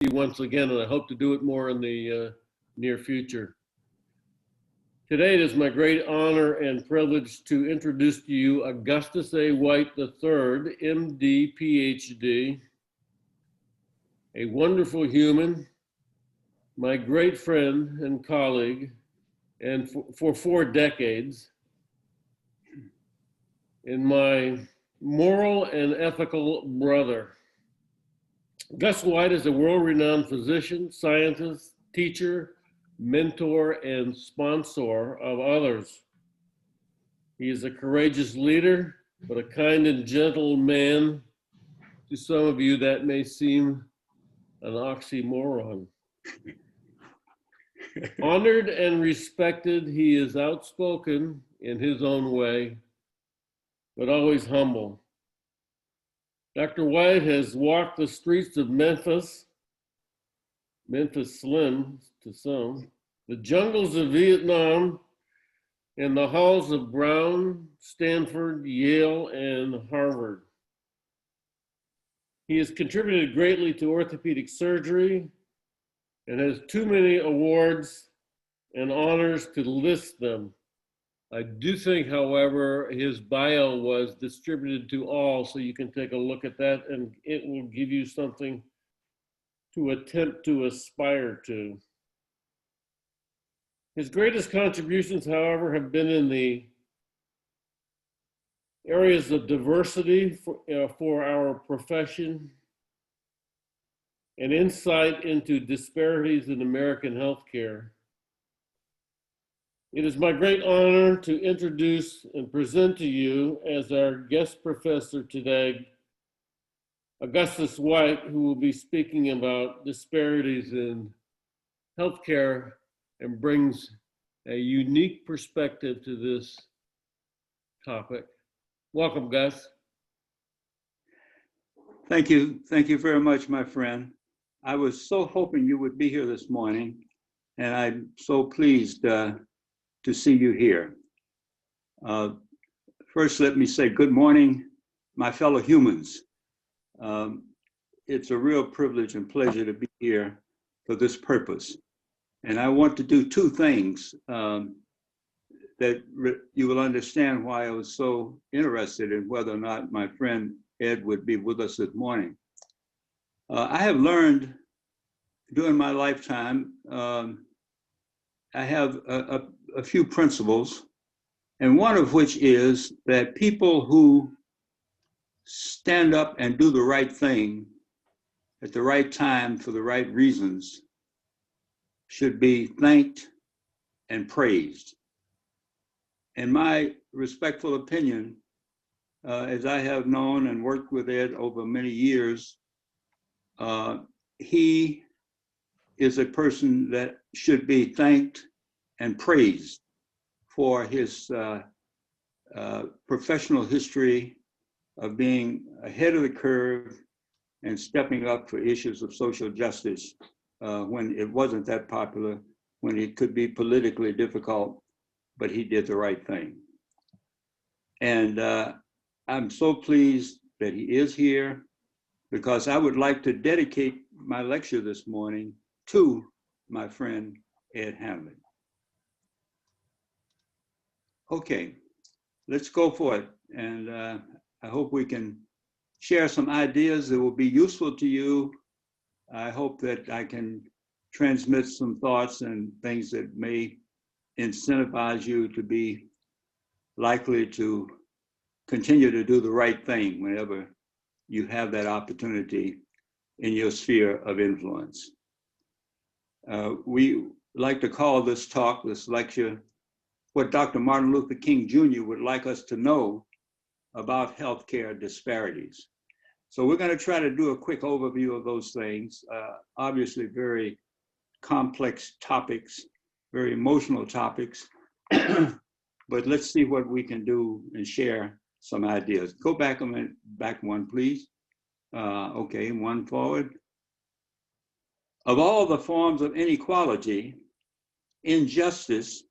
you once again, and I hope to do it more in the near future. Today, it is my great honor and privilege to introduce to you Augustus A. White III, MD, PhD, a wonderful human, my great friend and colleague, and for 4 decades, and my moral and ethical brother. Gus White is a world-renowned physician, scientist, teacher, mentor, and sponsor of others. He is a courageous leader, but a kind and gentle man. To some of you, that may seem an oxymoron. Honored and respected, he is outspoken in his own way, but always humble. Dr. White has walked the streets of Memphis Slim to some, the jungles of Vietnam, and the halls of Brown, Stanford, Yale, and Harvard. He has contributed greatly to orthopedic surgery and has too many awards and honors to list them. I do think, however, his bio was distributed to all, so you can take a look at that and it will give you something to attempt to aspire to. His greatest contributions, however, have been in the areas of diversity for our profession and insight into disparities in American healthcare. It is my great honor to introduce and present to you as our guest professor today, Augustus White, who will be speaking about disparities in healthcare and brings a unique perspective to this topic. Welcome, Gus. Thank you. Thank you very much, my friend. I was so hoping you would be here this morning, and I'm so pleased to see you here. First, let me say good morning, my fellow humans. It's a real privilege and pleasure to be here for this purpose. And I want to do 2 things that you will understand why I was so interested in whether or not my friend Ed would be with us this morning. I have learned during my lifetime, I have a few principles, and one of which is that people who stand up and do the right thing at the right time for the right reasons should be thanked and praised. In my respectful opinion, as I have known and worked with Ed over many years, he is a person that should be thanked and praised for his professional history of being ahead of the curve and stepping up for issues of social justice when it wasn't that popular, when it could be politically difficult, but he did the right thing. And I'm so pleased that he is here, because I would like to dedicate my lecture this morning to my friend Ed Hanley. Okay, let's go for it. And I hope we can share some ideas that will be useful to you. I hope that I can transmit some thoughts and things that may incentivize you to be likely to continue to do the right thing whenever you have that opportunity in your sphere of influence. We like to call this talk, this lecture, what Dr. Martin Luther King Jr. would like us to know about healthcare disparities. So we're going to try to do a quick overview of those things. Obviously very complex topics, very emotional topics, but let's see what we can do and share some ideas. Go back a minute, back one, please. Okay, one forward. Of all the forms of inequality, injustice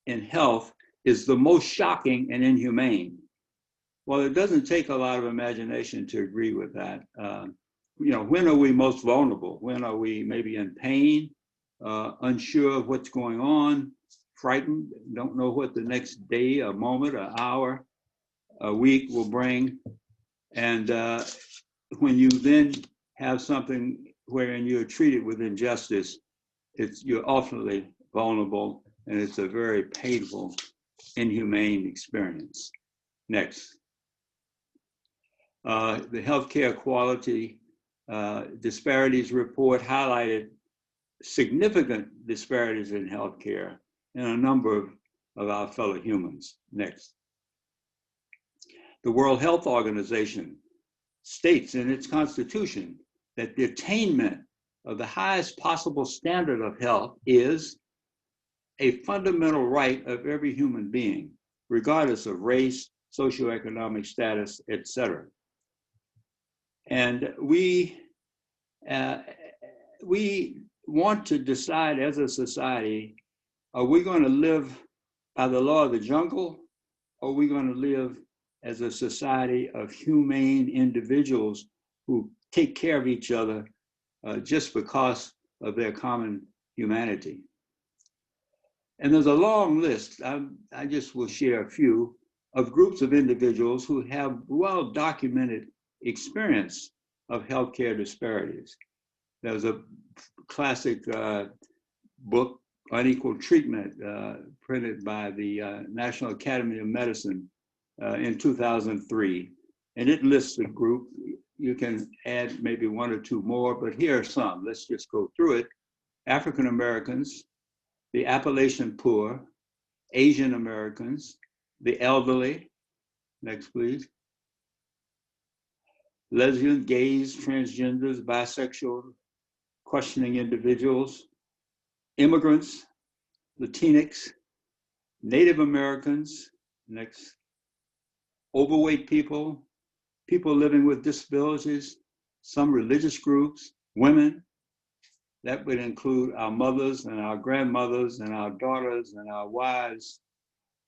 in health is the most shocking and inhumane. Well, it doesn't take a lot of imagination to agree with that. when are we most vulnerable? When are we maybe in pain, unsure of what's going on, frightened, don't know what the next day, a moment, an hour, a week will bring. And when you then have something wherein you're treated with injustice, you're ultimately vulnerable, and it's a very painful, inhumane experience. Next. The healthcare quality disparities report highlighted significant disparities in healthcare in a number of our fellow humans. Next. The World Health Organization states in its constitution that the attainment of the highest possible standard of health is a fundamental right of every human being, regardless of race, socioeconomic status, etc. And we want to decide as a society, are we going to live by the law of the jungle, or are we going to live as a society of humane individuals who take care of each other just because of their common humanity? And there's a long list, I just will share a few, of groups of individuals who have well-documented experience of healthcare disparities. There's a classic book, Unequal Treatment, printed by the National Academy of Medicine in 2003. And it lists a group. You can add maybe one or two more, but here are some. Let's just go through it. African Americans, the Appalachian poor, Asian Americans, the elderly. Next, please. Lesbians, gays, transgenders, bisexual, questioning individuals, immigrants, Latinx, Native Americans, next, overweight people, people living with disabilities, some religious groups, women. That would include our mothers and our grandmothers and our daughters and our wives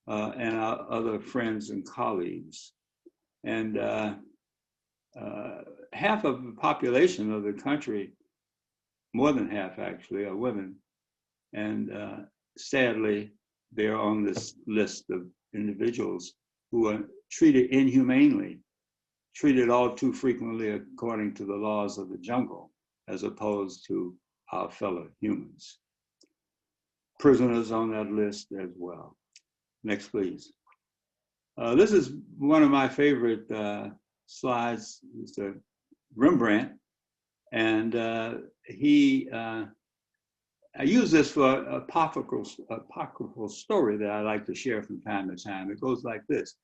and our other friends and colleagues. And half of the population of the country, more than half actually, are women. And sadly, they're on this list of individuals who are treated inhumanely, treated all too frequently according to the laws of the jungle, as opposed to our fellow humans. Prisoners on that list as well. Next, please. This is one of my favorite slides. It's a Rembrandt, and I use this for an apocryphal story that I like to share from time to time. It goes like this.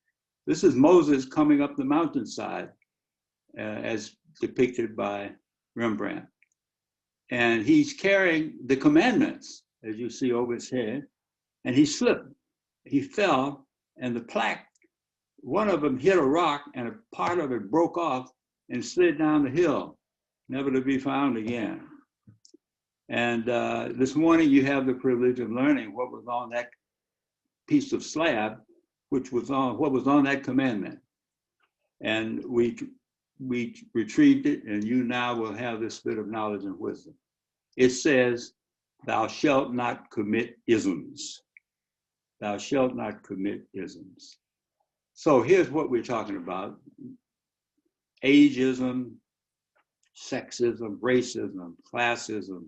This is Moses coming up the mountainside as depicted by Rembrandt. And he's carrying the commandments, as you see over his head, and he slipped, he fell, and the plaque, one of them hit a rock and a part of it broke off and slid down the hill, never to be found again. And this morning you have the privilege of learning what was on that piece of slab, which was on what was on that commandment. And we retrieved it, and you now will have this bit of knowledge and wisdom. It says, thou shalt not commit isms. Thou shalt not commit isms. So here's what we're talking about. Ageism, sexism, racism, classism,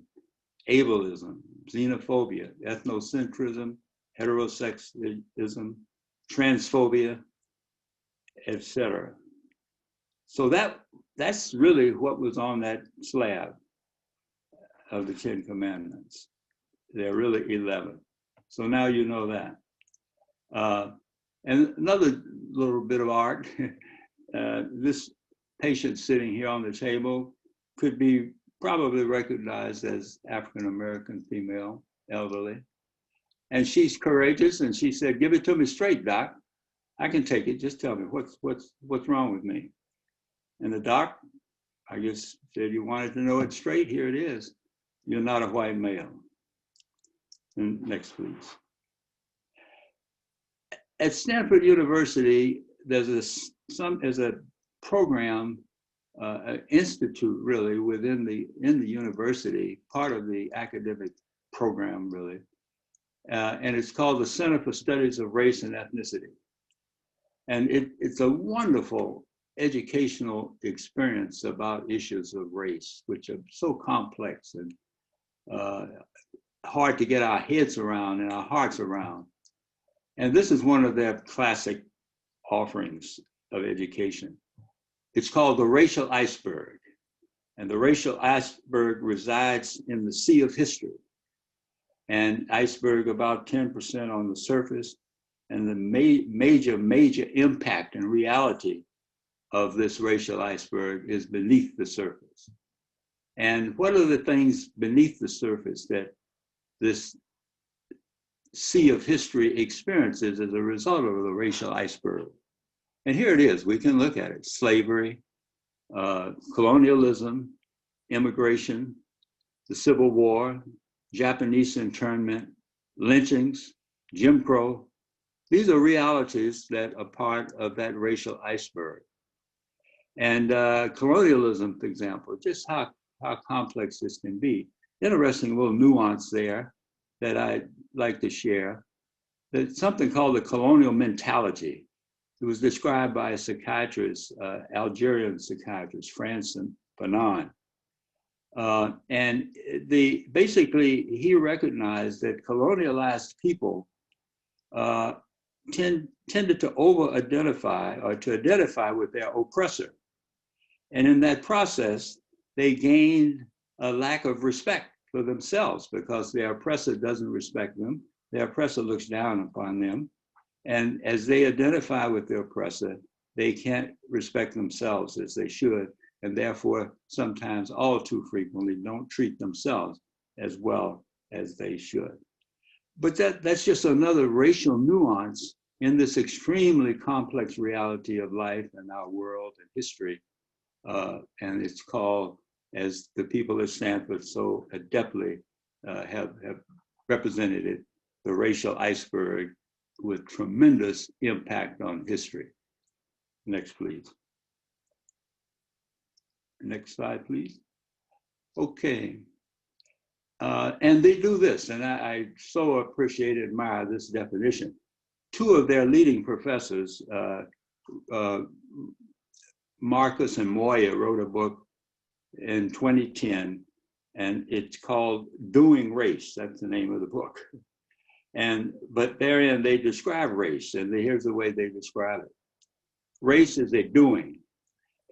ableism, xenophobia, ethnocentrism, heterosexism, transphobia, etc. So that's really what was on that slab of the 10 Commandments. There are really 11. So now you know that. And another little bit of art, this patient sitting here on the table could be probably recognized as African-American female, elderly. And she's courageous, and she said, give it to me straight, doc. I can take it, just tell me what's wrong with me. And the doc, I just said, you wanted to know it straight, here it is. You're not a white male. And next, please. At Stanford University, there's a program institute really within in the university, part of the academic program really. And it's called the Center for Studies of Race and Ethnicity. And it's a wonderful educational experience about issues of race, which are so complex and hard to get our heads around and our hearts around. And this is one of their classic offerings of education. It's called the racial iceberg. And the racial iceberg resides in the sea of history. And iceberg about 10% on the surface. And the major impact and reality of this racial iceberg is beneath the surface. And what are the things beneath the surface that this sea of history experiences as a result of the racial iceberg? And here it is, we can look at it: slavery, colonialism, immigration, the Civil War, Japanese internment, lynchings, Jim Crow. These are realities that are part of that racial iceberg. And colonialism, for example, just how complex this can be. Interesting little nuance there that I'd like to share. There's something called the colonial mentality. It was described by a psychiatrist, Algerian psychiatrist, Francine Fanon. And basically, he recognized that colonialized people tended to over-identify or to identify with their oppressor. And in that process, they gained a lack of respect for themselves because their oppressor doesn't respect them. Their oppressor looks down upon them. And as they identify with their oppressor, they can't respect themselves as they should, and therefore sometimes all too frequently don't treat themselves as well as they should. But that's just another racial nuance in this extremely complex reality of life and our world and history. And it's called, as the people at Stanford so adeptly have represented it, the racial iceberg with tremendous impact on history. Next, please. Next slide, please. Okay. And they do this, and I so appreciate and admire this definition. Two of their leading professors, Marcus and Moya, wrote a book in 2010, and it's called Doing Race. That's the name of the book. But therein they describe race, and here's the way they describe it. Race is a doing,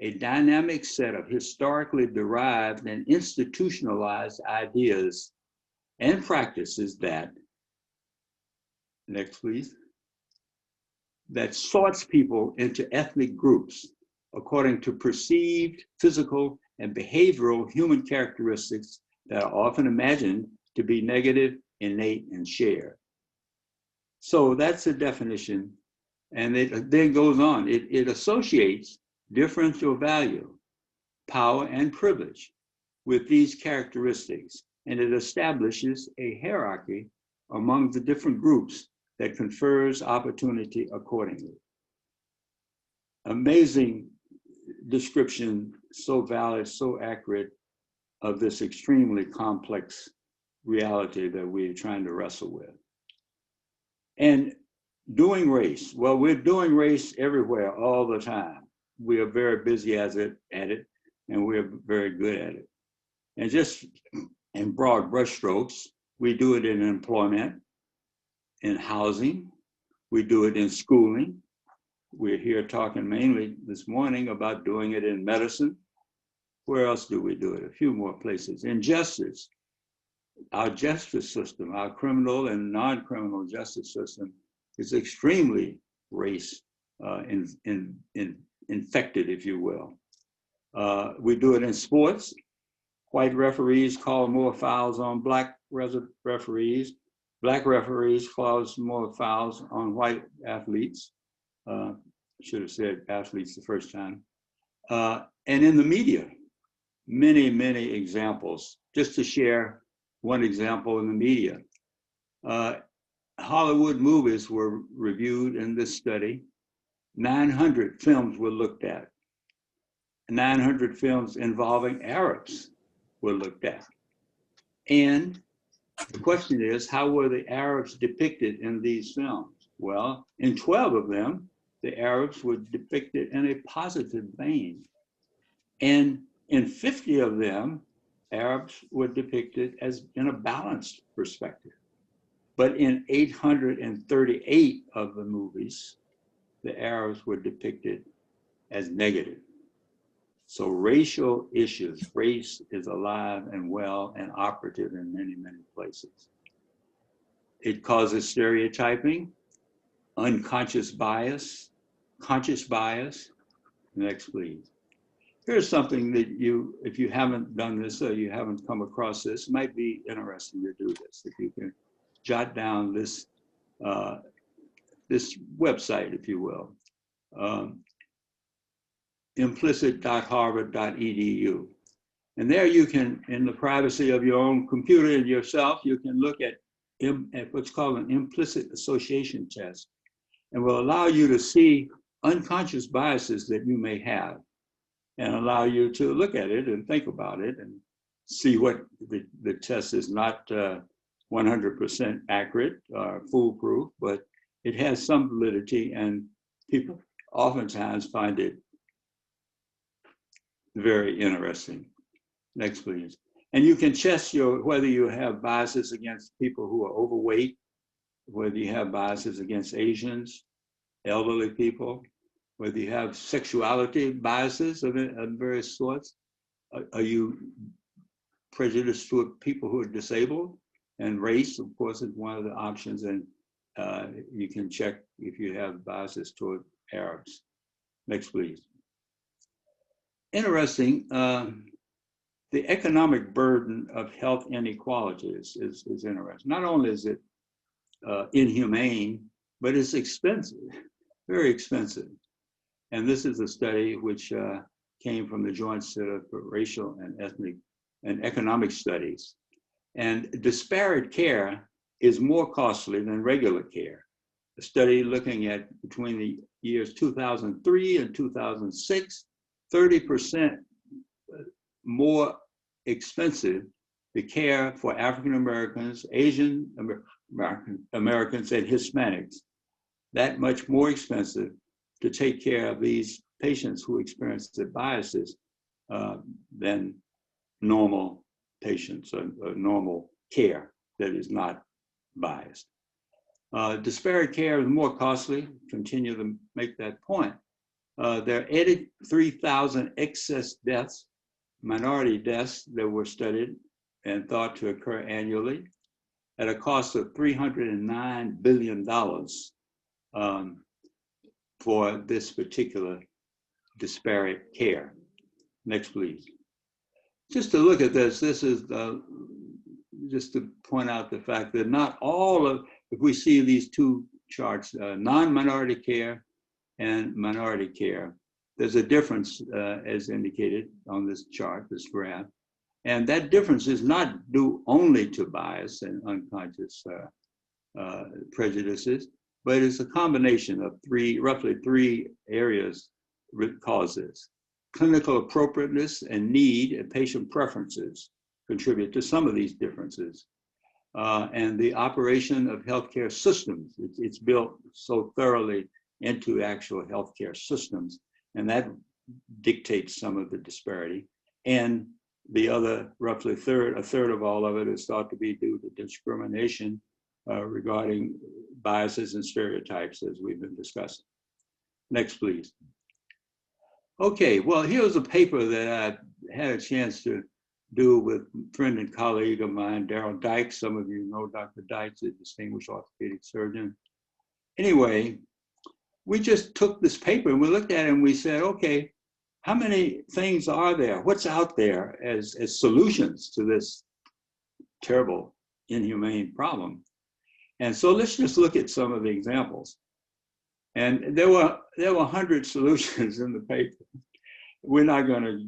a dynamic set of historically derived and institutionalized ideas and practices that, next please, that sorts people into ethnic groups according to perceived physical and behavioral human characteristics that are often imagined to be negative, innate, and shared. So that's a definition. And it then goes on. It associates differential value, power, and privilege with these characteristics. And it establishes a hierarchy among the different groups that confers opportunity accordingly. Amazing description, so valid, so accurate, of this extremely complex reality that we're trying to wrestle with. And doing race, well, we're doing race everywhere all the time. We are very busy at it, and we're very good at it. And just in broad brushstrokes, we do it in employment, in housing, we do it in schooling. We're here talking mainly this morning about doing it in medicine. Where else do we do it? A few more places. In justice, our justice system, our criminal and non-criminal justice system is extremely race infected, if you will. We do it in sports. White referees call more fouls on black referees. Black referees call more fouls on white athletes. Should have said athletes the first time. And in the media, many, many examples. Just to share one example in the media. Hollywood movies were reviewed in this study. 900 films were looked at. 900 films involving Arabs were looked at. And the question is, how were the Arabs depicted in these films? Well, in 12 of them, the Arabs were depicted in a positive vein. And in 50 of them, Arabs were depicted as in a balanced perspective. But in 838 of the movies, the Arabs were depicted as negative. So racial issues, race is alive and well and operative in many, many places. It causes stereotyping, unconscious bias, conscious bias. Next, please. Here's something that you, if you haven't done this or you haven't come across this, it might be interesting to do this. If you can jot down this, this website, if you will, implicit.harvard.edu. And there you can, in the privacy of your own computer and yourself, you can look at what's called an implicit association test, and will allow you to see unconscious biases that you may have, and allow you to look at it and think about it and see what the test is not 100% accurate or foolproof, but it has some validity, and people oftentimes find it very interesting. Next, please. And you can test whether you have biases against people who are overweight, whether you have biases against Asians, elderly people, whether you have sexuality biases of various sorts. Are you prejudiced toward people who are disabled? And race, of course, is one of the options. And you can check if you have biases toward Arabs. Next, please. Interesting, the economic burden of health inequalities is interesting. Not only is it inhumane, but it's expensive, very expensive. And this is a study which came from the Joint Center for Racial and Ethnic and Economic Studies. And disparate care is more costly than regular care. A study looking at between the years 2003 and 2006, 30% more expensive the care for African Americans, Asian Americans, and Hispanics. That much more expensive to take care of these patients who experience the biases than normal patients or normal care that is not biased. Disparate care is more costly, continue to make that point. There are 83,000 excess deaths, minority deaths that were studied and thought to occur annually at a cost of $309 billion for this particular disparate care. Next, please. Just to look at this, this is just to point out the fact that not all of, if we see these two charts, non-minority care and minority care, there's a difference as indicated on this chart, this graph. And that difference is not due only to bias and unconscious prejudices, but it's a combination of roughly three areas that cause this. Clinical appropriateness and need and patient preferences contribute to some of these differences. And the operation of healthcare systems, it's built so thoroughly into actual healthcare systems, and that dictates some of the disparity. And the other, roughly a third of all of it is thought to be due to discrimination regarding biases and stereotypes, as we've been discussing. Next, please. Okay, well, here's a paper that I had a chance to do with a friend and colleague of mine, Darrell Dykes. Some of you know Dr. Dykes, a distinguished orthopedic surgeon. Anyway, we just took this paper and we looked at it and we said, okay, how many things are there? What's out there as solutions to this terrible, inhumane problem? And so let's just look at some of the examples. And there were 100 solutions in the paper. We're not going to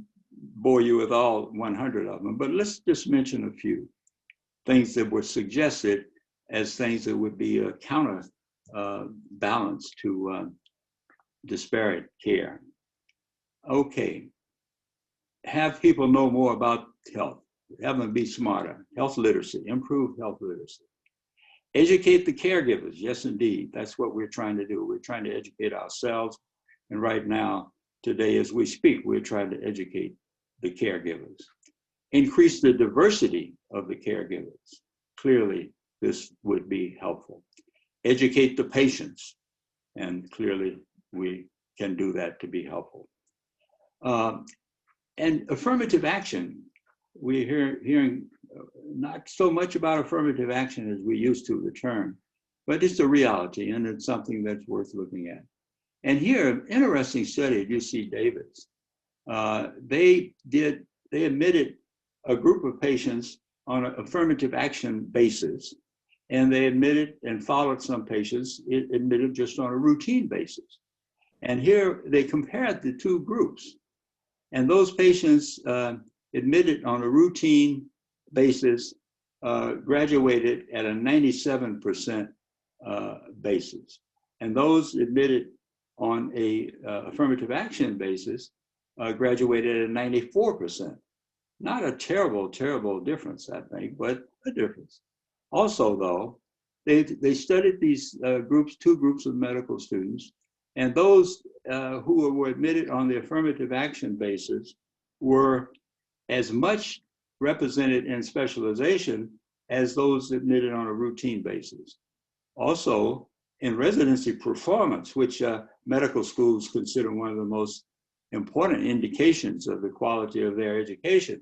bore you with all 100 of them, but let's just mention a few things that were suggested as things that would be a counter balance to disparate care. Okay, have people know more about health, have them be smarter, health literacy, improve health literacy. Educate the caregivers, yes, indeed. That's what we're trying to do. We're trying to educate ourselves. And right now, today, as we speak, we're trying to educate the caregivers. Increase the diversity of the caregivers. Clearly, this would be helpful. Educate the patients, and clearly we can do that to be helpful. And affirmative action, we're hearing not so much about affirmative action as we used to the term, but it's a reality and it's something that's worth looking at. And here, an interesting study at UC Davis, they admitted a group of patients on an affirmative action basis, and they admitted and followed some patients admitted just on a routine basis. And here they compared the two groups, and those patients admitted on a routine basis graduated at a 97% basis, and those admitted on a affirmative action basis graduated at 94%. Not a terrible, terrible difference, I think, but a difference. Also, though, they studied these groups, two groups of medical students, and those who were admitted on the affirmative action basis were as much represented in specialization as those admitted on a routine basis. Also, in residency performance, which medical schools consider one of the most important indications of the quality of their education,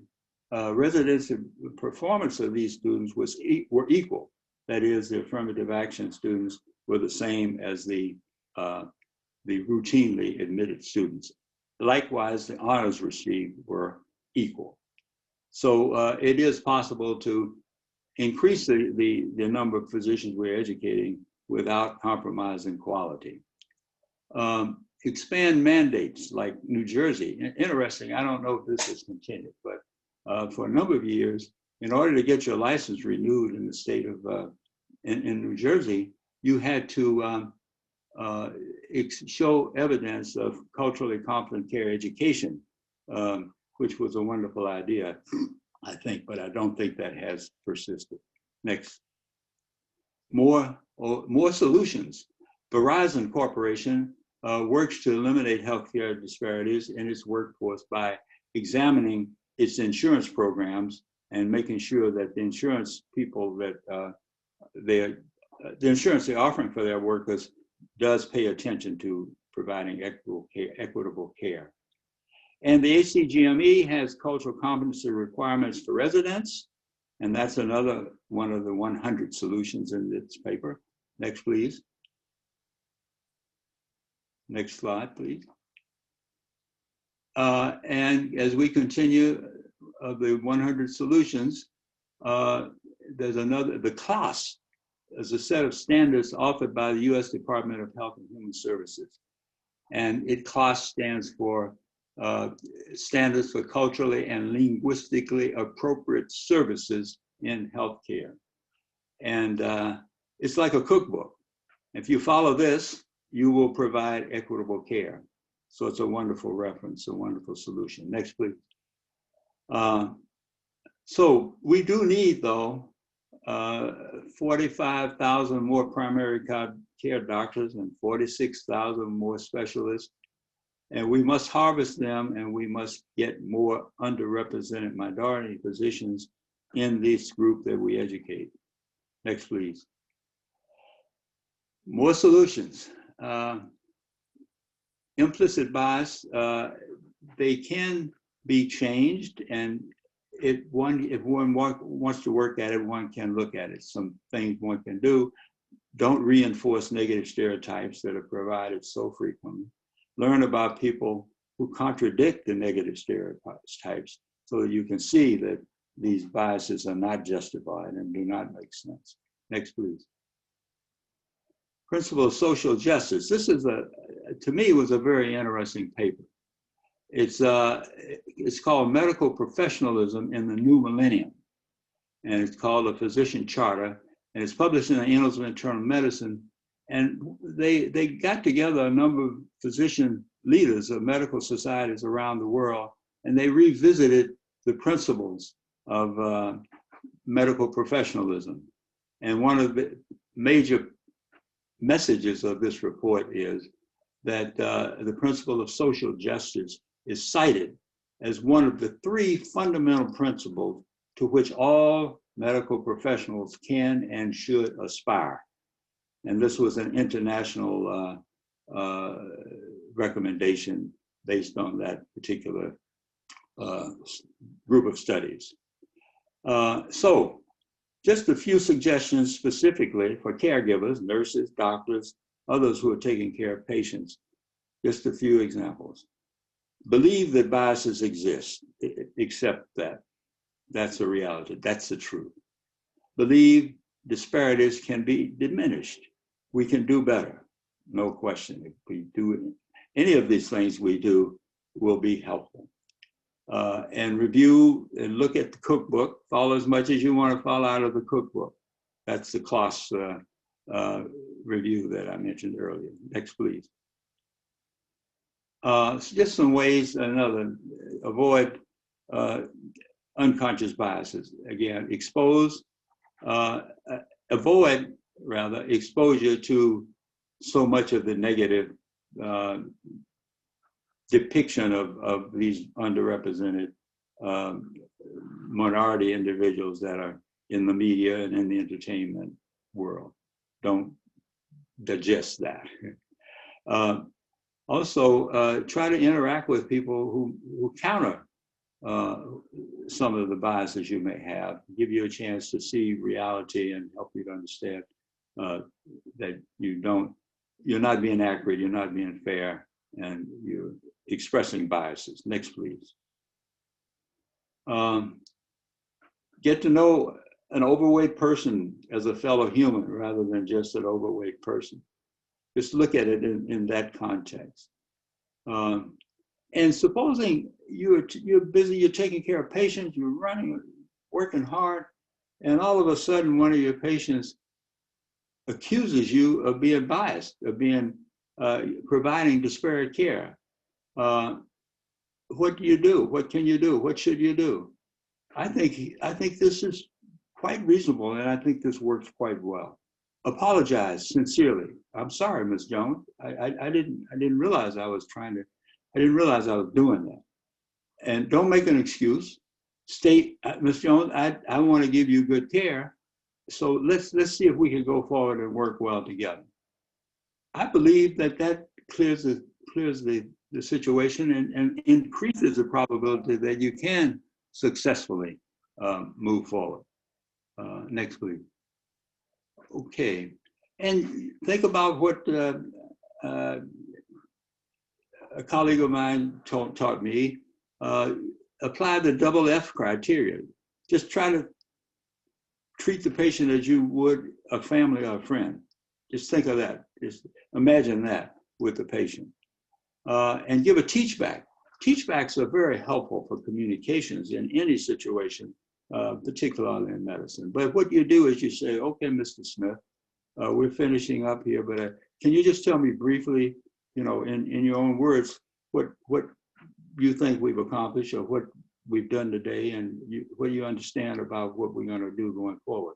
residency performance of these students were equal. That is, the affirmative action students were the same as the routinely admitted students. Likewise, the honors received were equal. So it is possible to increase the number of physicians we're educating without compromising quality. Expand mandates like New Jersey. Interesting, I don't know if this has continued, but for a number of years, in order to get your license renewed in the state of, in New Jersey, you had to show evidence of culturally competent care education, which was a wonderful idea, I think, but I don't think that has persisted. Next. More solutions. Verizon Corporation works to eliminate healthcare disparities in its workforce by examining its insurance programs and making sure that the insurance people that the insurance they're offering for their workers does pay attention to providing equitable care. And the ACGME has cultural competency requirements for residents, and that's another one of the 100 solutions in this paper. Next, please. Next slide, please. And as we continue of the 100 solutions, there's another, the CLAS is a set of standards offered by the US Department of Health and Human Services. And CLAS stands for Standards for Culturally and Linguistically Appropriate Services in Healthcare. And it's like a cookbook. If you follow this, you will provide equitable care. So it's a wonderful reference, a wonderful solution. Next, please. So we do need, though, 45,000 more primary care doctors and 46,000 more specialists. And we must harvest them, and we must get more underrepresented minority physicians in this group that we educate. Next, please. More solutions. Implicit bias, they can be changed, and if one wants to work at it, one can look at it. Some things one can do. Don't reinforce negative stereotypes that are provided so frequently. Learn about people who contradict the negative stereotypes so that you can see that these biases are not justified and do not make sense. Next, please. Principle of social justice. This is to me, was a very interesting paper. It's called Medical Professionalism in the New Millennium, and it's called a Physician Charter, and it's published in the Annals of Internal Medicine. And they got together a number of physician leaders of medical societies around the world and they revisited the principles of medical professionalism. And one of the major messages of this report is that the principle of social justice is cited as one of the three fundamental principles to which all medical professionals can and should aspire. And this was an international recommendation based on that particular group of studies. So just a few suggestions specifically for caregivers, nurses, doctors, others who are taking care of patients. Just a few examples. Believe that biases exist, accept that. That's a reality, that's the truth. Believe disparities can be diminished. We can do better, no question. If we do any of these things we do will be helpful. And review and look at the cookbook, follow as much as you want to follow out of the cookbook. That's the class review that I mentioned earlier. Next, please. Just some ways, avoid unconscious biases. Again, avoid rather exposure to so much of the negative depiction of these underrepresented minority individuals that are in the media and in the entertainment world. Don't digest that. Also, try to interact with people who counter some of the biases you may have, give you a chance to see reality and help you to understand that you're not being accurate, you're not being fair, and you're expressing biases. Next, please. Get to know an overweight person as a fellow human rather than just an overweight person. Just look at it in that context. And supposing you're busy, you're taking care of patients, you're running, working hard, and all of a sudden one of your patients accuses you of being biased, of being providing disparate care. What do you do? What can you do? What should you do? I think this is quite reasonable, and I think this works quite well. Apologize sincerely. I'm sorry, Ms. Jones. I didn't realize I was doing that. And don't make an excuse. State, Ms. Jones, I want to give you good care. So let's see if we can go forward and work well together. I believe that clears the situation and increases the probability that you can successfully move forward. Next, please. Okay, and think about what a colleague of mine taught me. Apply the double F criteria. Just try to treat the patient as you would a family or a friend. Just think of that. Just imagine that with the patient. And give a teach back. Teach backs are very helpful for communications in any situation, particularly in medicine. But what you do is you say, okay, Mr. Smith, we're finishing up here, but can you just tell me briefly, in your own words, what you think we've accomplished or what we've done today, and what you understand about what we're going to do going forward.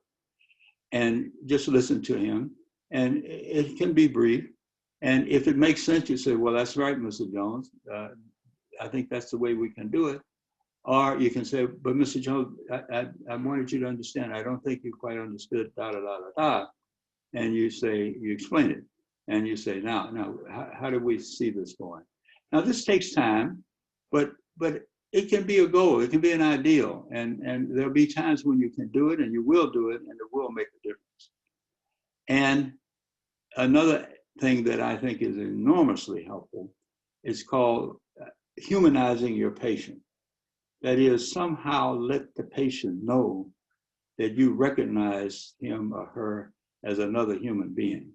And just listen to him. And it can be brief. And if it makes sense, you say, well, that's right, Mr. Jones. I think that's the way we can do it. Or you can say, but Mr. Jones, I wanted you to understand, I don't think you quite understood, da, da, da, da, da. And you explain it. And you say, now, how do we see this going? Now, this takes time, but it can be a goal, it can be an ideal. And there'll be times when you can do it and you will do it and it will make a difference. And another thing that I think is enormously helpful is called humanizing your patient. That is, somehow let the patient know that you recognize him or her as another human being.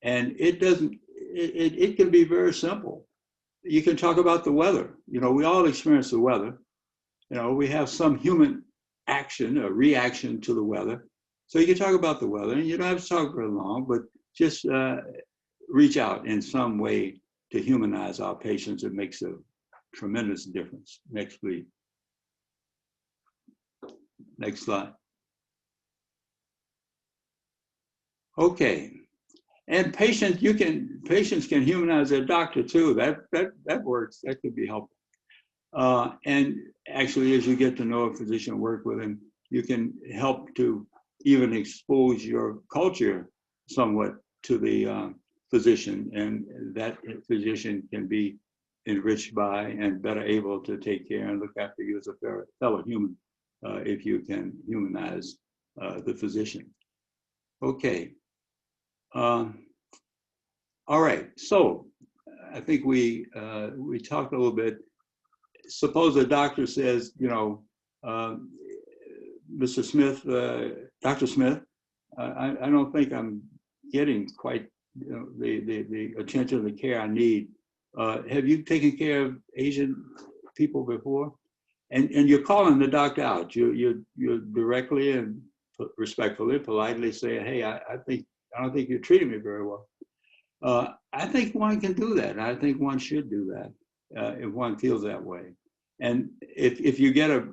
And it can be very simple. You can talk about the weather. We all experience the weather. We have some human action or reaction to the weather. So you can talk about the weather, and you don't have to talk very long, but just reach out in some way to humanize our patients. It makes a tremendous difference. Next, please. Next slide. Okay. And patients can humanize their doctor too. That works. That could be helpful. And actually, as you get to know a physician, work with him, you can help to even expose your culture somewhat to the physician, and that physician can be enriched by and better able to take care and look after you as a fellow human if you can humanize the physician. Okay. All right, so I think we talked a little bit. Suppose a doctor says, you know, Mr. Smith, Dr. Smith, I don't think I'm getting quite, you know, the attention and the care I need. Have you taken care of Asian people before? And you're calling the doctor out. You directly and respectfully, politely say, hey, I don't think you're treating me very well. I think one can do that. I think one should do that if one feels that way. And if you get a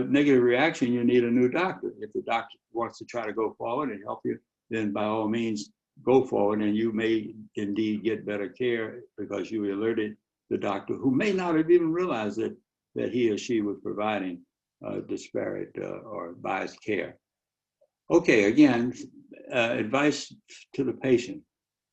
negative reaction, you need a new doctor. If the doctor wants to try to go forward and help you, then by all means, go forward, and you may indeed get better care because you alerted the doctor, who may not have even realized that he or she was providing disparate or biased care. Okay, again, advice to the patient.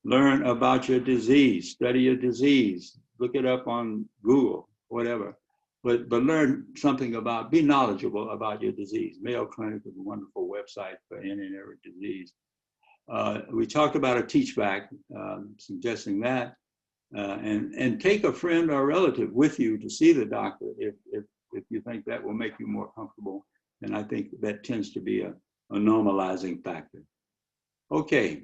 Learn about your disease, study your disease, look it up on Google, whatever. But learn something about, be knowledgeable about your disease. Mayo Clinic is a wonderful website for any and every disease. We talked about a teach back, suggesting that, and take a friend or relative with you to see the doctor if you think that will make you more comfortable. And I think that tends to be a normalizing factor. Okay.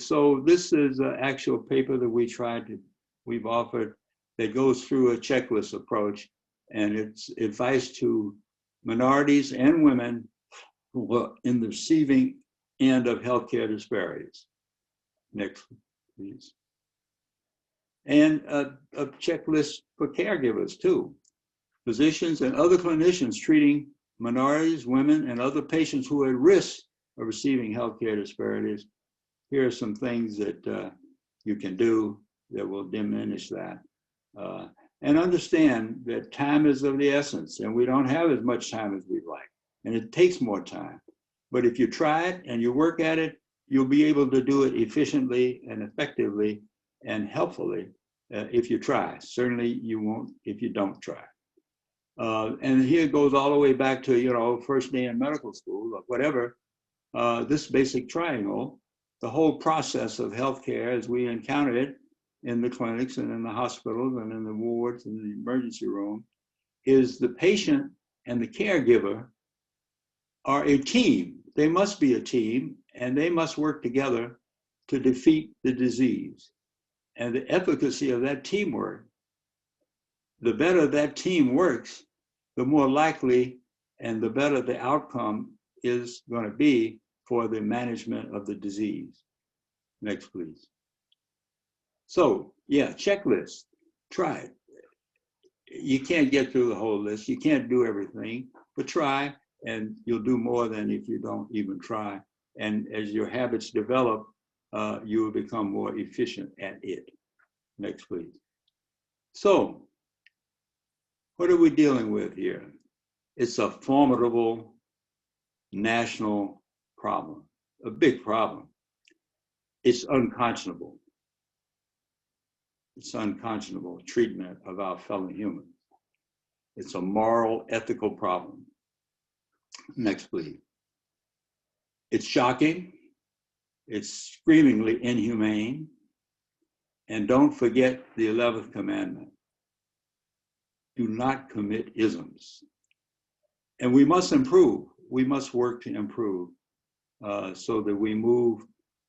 So this is an actual paper that we've offered that goes through a checklist approach, and it's advice to minorities and women who are in the receiving end of healthcare disparities. Next, please. And a checklist for caregivers too. Physicians and other clinicians treating minorities, women, and other patients who are at risk of receiving healthcare disparities. Here are some things that you can do that will diminish that. And understand that time is of the essence, and we don't have as much time as we'd like, and it takes more time. But if you try it and you work at it, you'll be able to do it efficiently and effectively and helpfully if you try. Certainly you won't if you don't try. And here it goes all the way back to, you know, first day in medical school or whatever, this basic triangle. The whole process of healthcare as we encounter it in the clinics and in the hospitals and in the wards and the emergency room is the patient and the caregiver are a team. They must be a team, and they must work together to defeat the disease. And the efficacy of that teamwork, the better that team works, the more likely and the better the outcome is going to be for the management of the disease. Next, please. So, yeah, checklist, try it. You can't get through the whole list. You can't do everything, but try, and you'll do more than if you don't even try. And as your habits develop, you will become more efficient at it. Next, please. So, what are we dealing with here? It's a formidable national problem, a big problem. It's unconscionable. It's unconscionable treatment of our fellow humans. It's a moral, ethical problem. Next, please. It's shocking. It's screamingly inhumane. And don't forget the 11th commandment. Do not commit isms. And we must improve. We must work to improve so that we move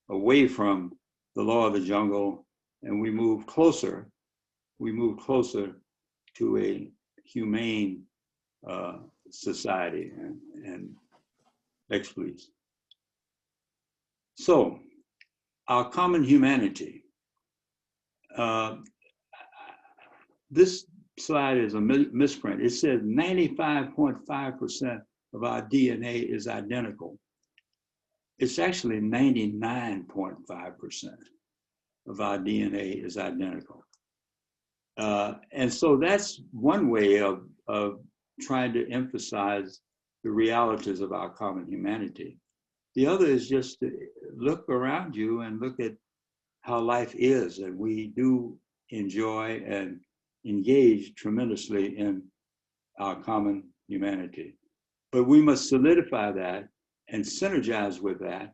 away from the law of the jungle and we move closer to a humane society. And next, please. So, our common humanity. This slide is a misprint. It says 95.5% of our DNA is identical. It's actually 99.5% of our DNA is identical. And so that's one way of trying to emphasize the realities of our common humanity. The other is just to look around you and look at how life is. And we do enjoy and engage tremendously in our common humanity. But we must solidify that and synergize with that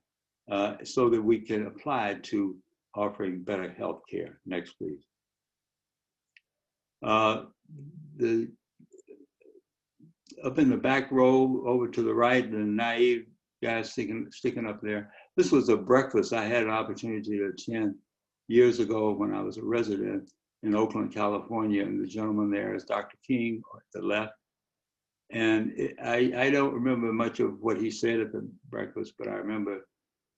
so that we can apply it to offering better health care. Next, please. Up in the back row, over to the right, the naive guy sticking up there. This was a breakfast I had an opportunity to attend years ago when I was a resident in Oakland, California. And the gentleman there is Dr. King at the left. And I don't remember much of what he said at the breakfast, but I remember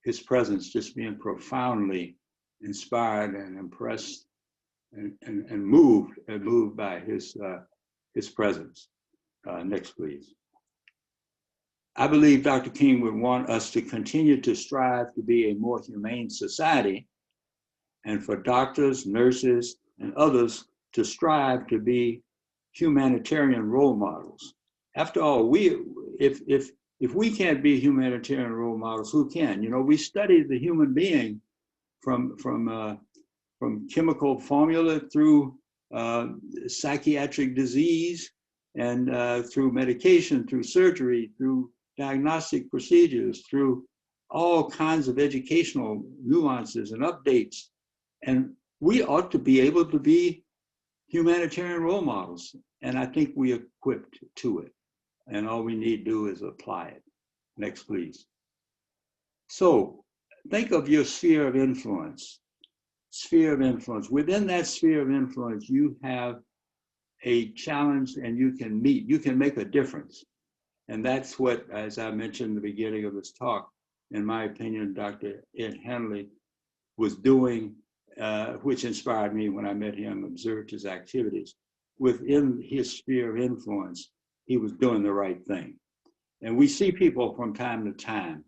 his presence just being profoundly inspired and impressed and moved by his presence. Next, please. I believe Dr. King would want us to continue to strive to be a more humane society, and for doctors, nurses, and others to strive to be humanitarian role models. After all, if we can't be humanitarian role models, who can? You know, we study the human being from chemical formula through psychiatric disease, and through medication, through surgery, through diagnostic procedures, through all kinds of educational nuances and updates. And we ought to be able to be humanitarian role models. And I think we're equipped to it. And all we need to do is apply it. Next, please. So think of your sphere of influence. Sphere of influence. Within that sphere of influence, you have a challenge and you can make a difference. And that's what, as I mentioned in the beginning of this talk, in my opinion, Dr. Ed Hanley was doing, which inspired me when I met him, observed his activities. Within his sphere of influence, he was doing the right thing. And we see people from time to time,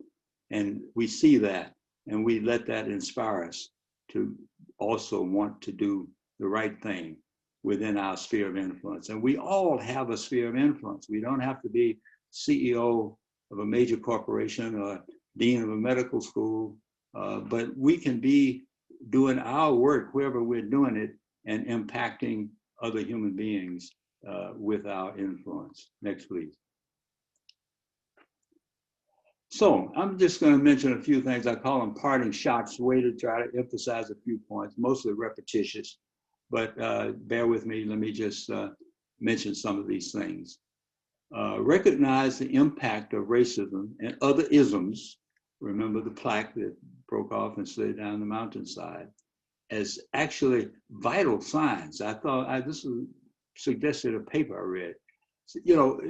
and we see that, and we let that inspire us to also want to do the right thing within our sphere of influence. And we all have a sphere of influence. We don't have to be CEO of a major corporation or dean of a medical school, but we can be doing our work wherever we're doing it and impacting other human beings with our influence. Next, please. So I'm just going to mention a few things. I call them parting shots, way to try to emphasize a few points, mostly repetitious, but bear with me. Let me just mention some of these things. Recognize the impact of racism and other isms. Remember the plaque that broke off and slid down the mountainside as actually vital signs. I thought this was suggested a paper I read. You know,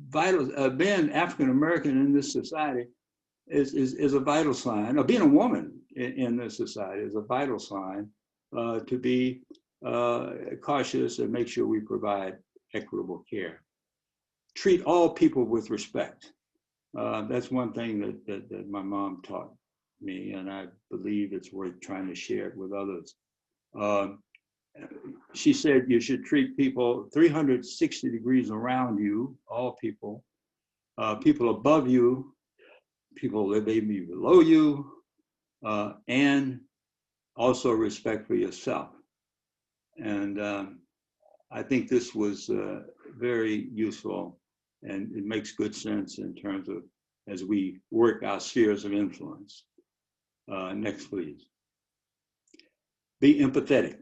vital, being African-American in this society is a vital sign, or being a woman in this society is a vital sign to be cautious and make sure we provide equitable care. Treat all people with respect. That's one thing that my mom taught me, and I believe it's worth trying to share it with others. She said you should treat people 360 degrees around you, all people, people above you, people that may be below you, and also respect for yourself. And I think this was very useful, and it makes good sense in terms of as we work our spheres of influence. Next, please. Be empathetic.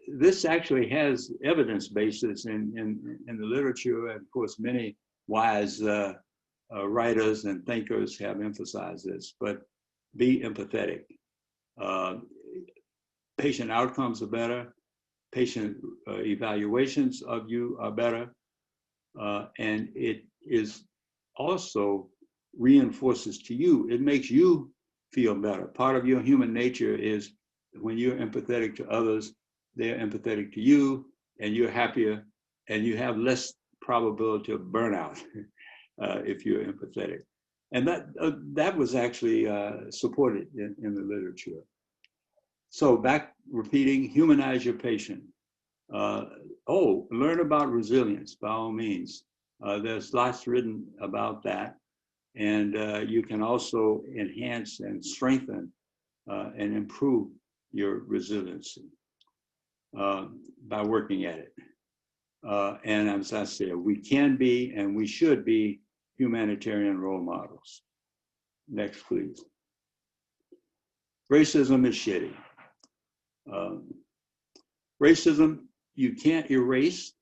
This actually has evidence basis in the literature, and of course many wise writers and thinkers have emphasized this, but be empathetic. Patient outcomes are better, patient evaluations of you are better, and it is also reinforces to you, it makes you feel better. Part of your human nature is when you're empathetic to others, they're empathetic to you, and you're happier, and you have less probability of burnout if you're empathetic. And that was actually supported in the literature. So back repeating, humanize your patient. Learn about resilience by all means. There's lots written about that. And you can also enhance and strengthen and improve your resiliency by working at it. And as I said, we can be and we should be humanitarian role models. Next, please. Racism is shitty. Racism, you can't erase,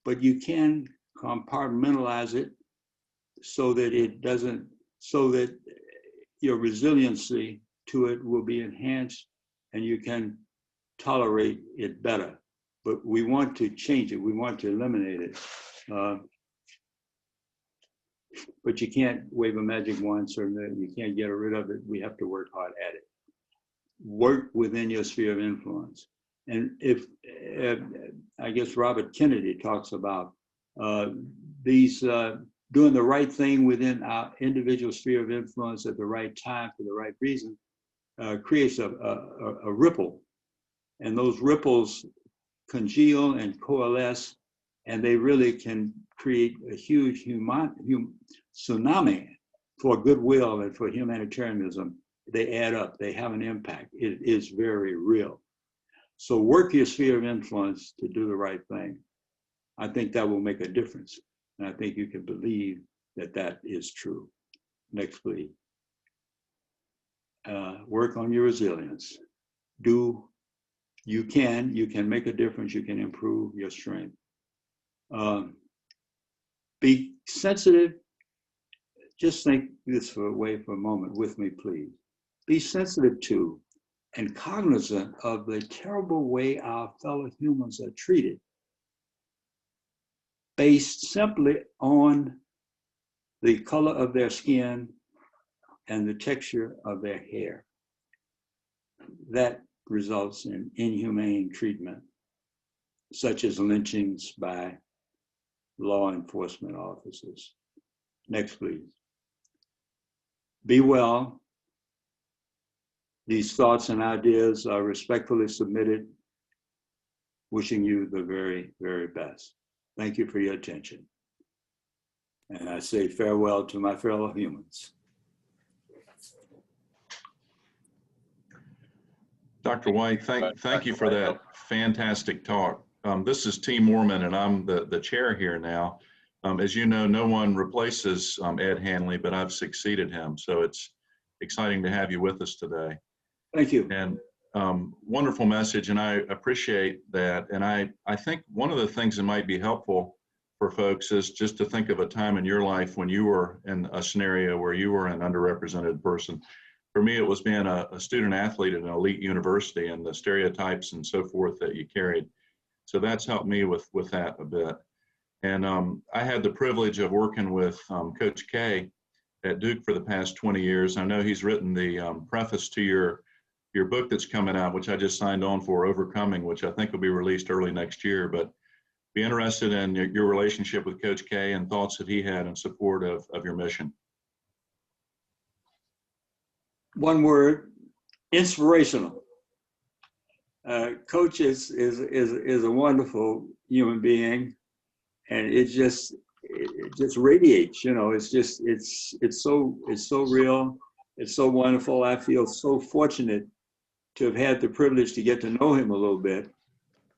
but you can compartmentalize it so that your resiliency to it will be enhanced and you can tolerate it better. But we want to change it. We want to eliminate it. But you can't wave a magic wand, certainly. You can't get rid of it. We have to work hard at it. Work within your sphere of influence. And I guess Robert Kennedy talks about doing the right thing within our individual sphere of influence at the right time for the right reason creates a ripple. And those ripples congeal and coalesce, and they really can create a huge tsunami for goodwill and for humanitarianism. They add up, they have an impact. It is very real. So work your sphere of influence to do the right thing. I think that will make a difference. And I think you can believe that that is true. Next, please. Work on your resilience. You can make a difference. You can improve your strength. Be sensitive. Just think this for a moment with me, please. Be sensitive to and cognizant of the terrible way our fellow humans are treated, based simply on the color of their skin and the texture of their hair. That results in inhumane treatment, such as lynchings by law enforcement officers. Next, please. Be well. These thoughts and ideas are respectfully submitted, wishing you the very, very best. Thank you for your attention. And I say farewell to my fellow humans. Dr. White, thank you for that fantastic talk. This is T. Moorman, and I'm the chair here now. As you know, no one replaces Ed Hanley, but I've succeeded him. So it's exciting to have you with us today. Thank you. And wonderful message, and I appreciate that. And I think one of the things that might be helpful for folks is just to think of a time in your life when you were in a scenario where you were an underrepresented person. For me, it was being a student athlete at an elite university and the stereotypes and so forth that you carried. So that's helped me with that a bit. And I had the privilege of working with Coach K at Duke for the past 20 years. I know he's written the preface to your book that's coming out, which I just signed on for, Overcoming, which I think will be released early next year. But be interested in your relationship with Coach K and thoughts that he had in support of your mission. One word: inspirational. Coach is a wonderful human being, and it just radiates. You know, it's so real. It's so wonderful. I feel so fortunate to have had the privilege to get to know him a little bit,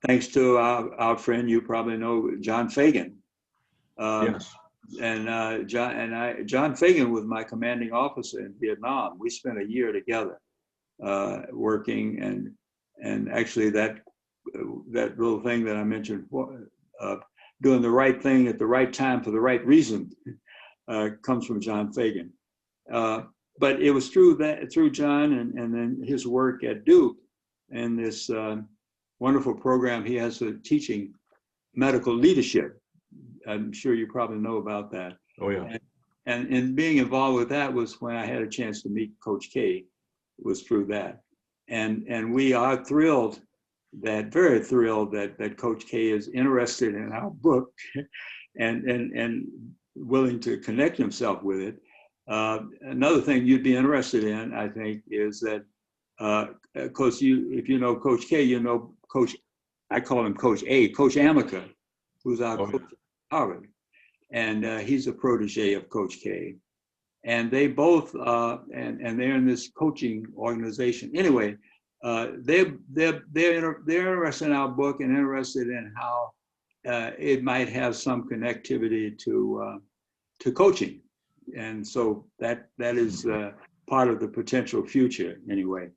thanks to our friend, you probably know, John Fagan. Yes. And John Fagan was my commanding officer in Vietnam. We spent a year together working, and actually that little thing that I mentioned, doing the right thing at the right time for the right reason, comes from John Fagan. But it was through John and then his work at Duke and this wonderful program he has for teaching medical leadership. I'm sure you probably know about that. Oh, yeah. And being involved with that was when I had a chance to meet Coach K. It was through that. And we are thrilled very thrilled that Coach K is interested in our book and willing to connect himself with it. Another thing you'd be interested in, I think, is that, of course, if you know Coach K, you know Coach, I call him Coach A, Coach Amica, who's our coach at Harvard. And he's a protege of Coach K. And they both, and they're in this coaching organization. Anyway, they're interested in our book and interested in how it might have some connectivity to coaching. And so that is part of the potential future anyway.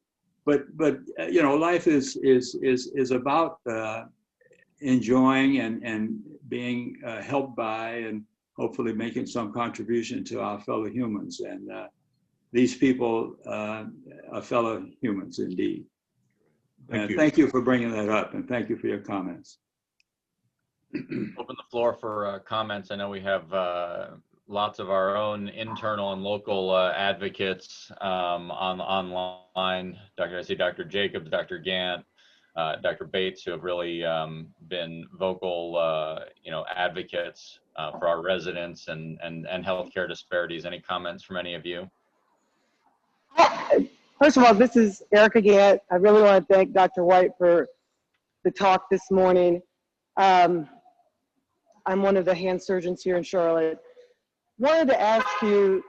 But you know, life is about enjoying and being helped by and hopefully making some contribution to our fellow humans. And these people are fellow humans indeed. Thank you for bringing that up, and thank you for your comments. Open the floor for comments. I know we have lots of our own internal and local advocates online. I see Dr. Jacobs, Dr. Gant, Dr. Bates, who have really been vocal, advocates for our residents and healthcare disparities. Any comments from any of you? First of all, this is Erica Gant. I really want to thank Dr. White for the talk this morning. I'm one of the hand surgeons here in Charlotte. Wanted to ask you,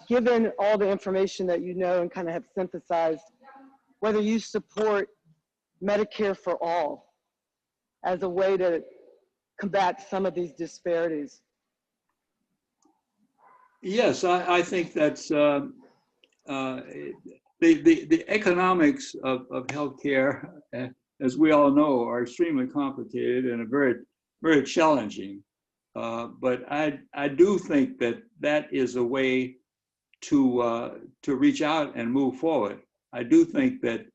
given all the information that you know and kind of have synthesized, whether you support Medicare for all as a way to combat some of these disparities. Yes, I think that's the economics of healthcare, as we all know, are extremely complicated and very, very challenging. But I do think that is a way to reach out and move forward. I do think that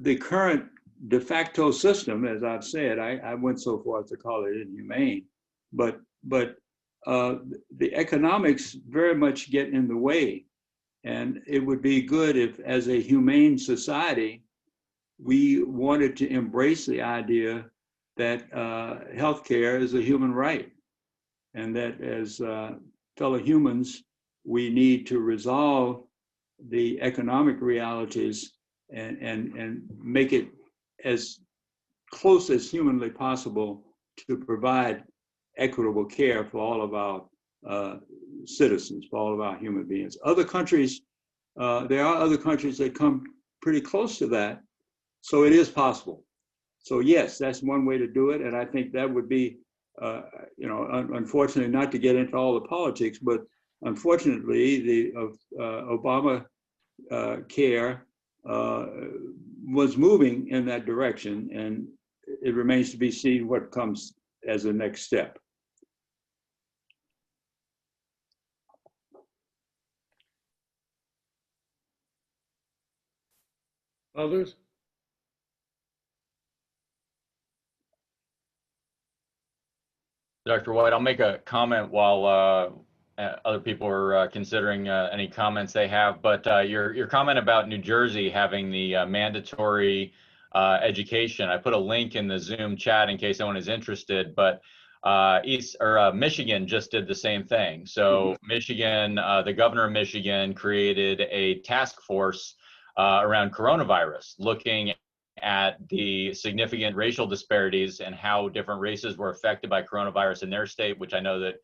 the current de facto system, as I've said, I went so far as to call it inhumane, but the economics very much get in the way. And it would be good if, as a humane society, we wanted to embrace the idea that healthcare is a human right, and that as fellow humans, we need to resolve the economic realities and make it as close as humanly possible to provide equitable care for all of our citizens, for all of our human beings. Other countries, there are other countries that come pretty close to that, so it is possible. So yes, that's one way to do it, and I think that would be, unfortunately, not to get into all the politics, but unfortunately, the Obama care was moving in that direction, and it remains to be seen what comes as the next step. Others? Dr. White, I'll make a comment while other people are considering any comments they have. But your comment about New Jersey having the mandatory education, I put a link in the Zoom chat in case anyone is interested. But Michigan just did the same thing. So Michigan, the governor of Michigan created a task force around coronavirus, looking at the significant racial disparities and how different races were affected by coronavirus in their state, which I know that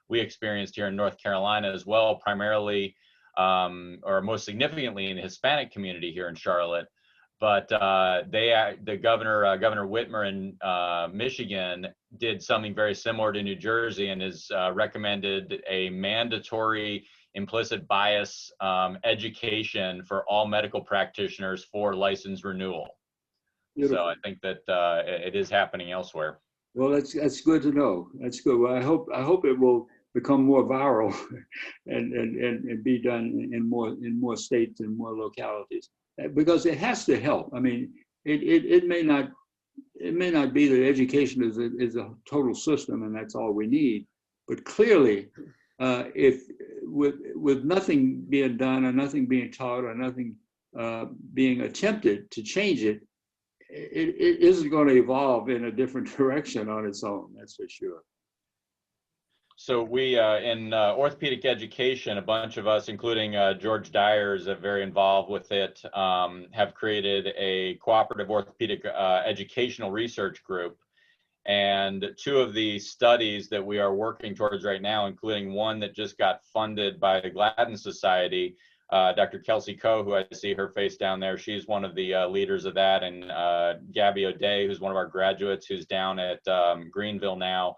we experienced here in North Carolina as well, primarily or most significantly in the Hispanic community here in Charlotte. But the Governor Whitmer in Michigan did something very similar to New Jersey and has recommended a mandatory implicit bias education for all medical practitioners for license renewal. Beautiful. So I think that it is happening elsewhere. Well, that's good to know. That's good. Well, I hope it will become more viral and be done in more states and more localities, because it has to help. I mean, it may not be that education is a total system and that's all we need, but clearly, if with nothing being done or nothing being taught or nothing being attempted to change it, it isn't going to evolve in a different direction on its own, that's for sure. So we, in orthopedic education, a bunch of us, including George Dyer, is very involved with it, have created a cooperative orthopedic educational research group. And two of the studies that we are working towards right now, including one that just got funded by the Gladden Society, Dr. Kelsey Coe, who I see her face down there, she's one of the leaders of that, and Gabby O'Day, who's one of our graduates, who's down at Greenville now.